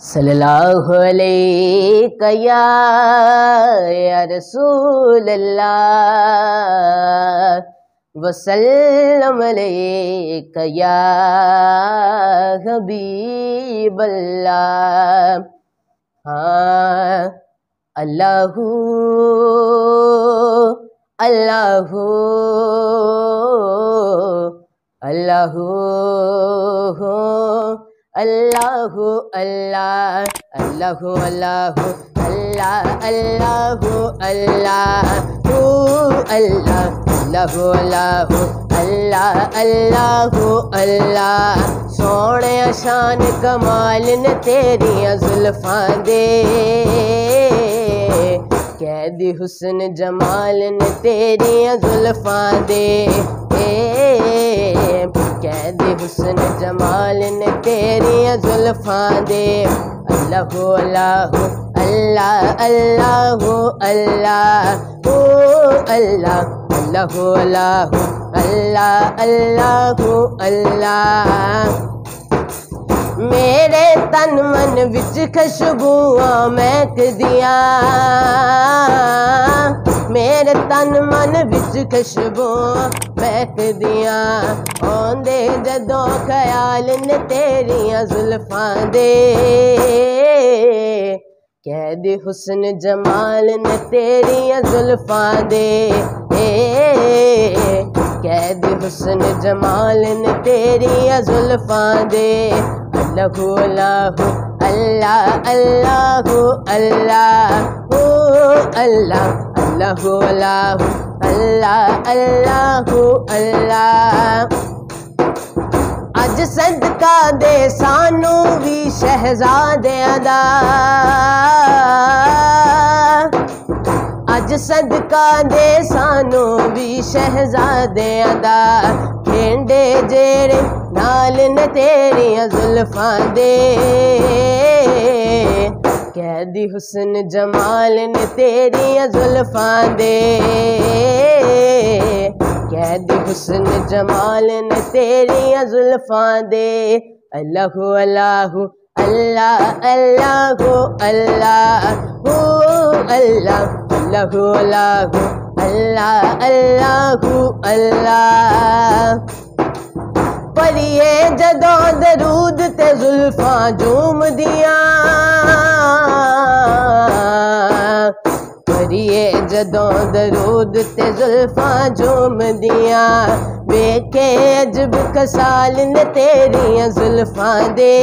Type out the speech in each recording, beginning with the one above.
صلی اللہ علیہ یا رسول اللہ وسلم علیک یا حبیب اللہ۔ ہاں اللہ اللہ اللہ اللہ اللہ اللہ اللہ اللہ اللہ اللہ اللہ اللہ اللہ اللہ سونے شان کمال نے تیریاں زلفاں دے، قید حسن جمال نے تیریاں زلفاں دے، قید حسن جمال نے تیریاں زلفاں دے۔ اللہ اللہ اللہ اللہ اللہ اللہ اللہ اللہ اللہ اللہ میرے تن من وچ خوشبوآں مہک دیاں، میرے تن من وچ خوشبوآں مہک دیاں، آندے جدوں خیال نے تیریاں زلفاں دے، قید حسن جمال نے تیریاں زلفاں دے، قید حسن جمال نے تیریاں زلفاں دے۔ اللہ اللہ اللہ اللہ اللہ اللہ اللہ اللہ اللہ اللہ اج صدقہ دے سانو بھی شہزادیاں دا، اج صدقہ دے سانو بھی شہزادیاں دا، کھینڈے جیڑے نال نے تیریاں زلفاں دے، قید حسن جمال نے تیریاں زلفاں دے، قید حسن جمال نے تیریاں زلفاں دے۔ اللہ اللہ اللہ اللہ اللہ اللہ اللہ اللہ اللہ اللہ پڑھیے جدوں درود تے زلفاں جوم دیاں، پڑھیے جدوں درود تے زلفاں جوم دیاں، ویکھے عجب خصال نے تیریاں زلفاں دے،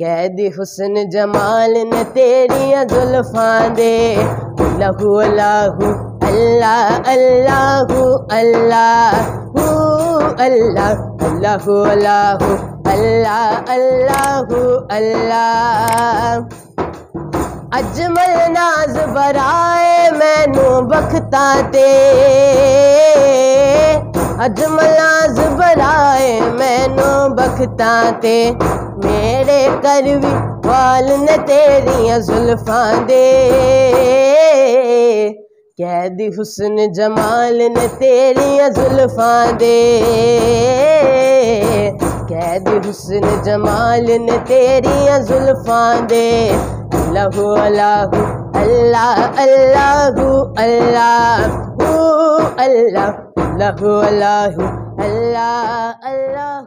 قید حسن جمال نے تیریاں زلفاں دے۔ اللہ اللہ اللہ اللہ اللہ اللہ اللہ اللہ اللہ اللہ اجمل ناز برائے مینوں بختاں تے، اجمل ناز برائے مینوں بختاں تے، میرے کروی وال نے تیریاں زلفاں دے، قید حسن جمال نے تیریاں زلفاں دے، قید حسن جمال نے تیریاں زلفاں دے۔ اللہ اللہ اللہ اللہ اللہ اللہ اللہ اللہ اللہ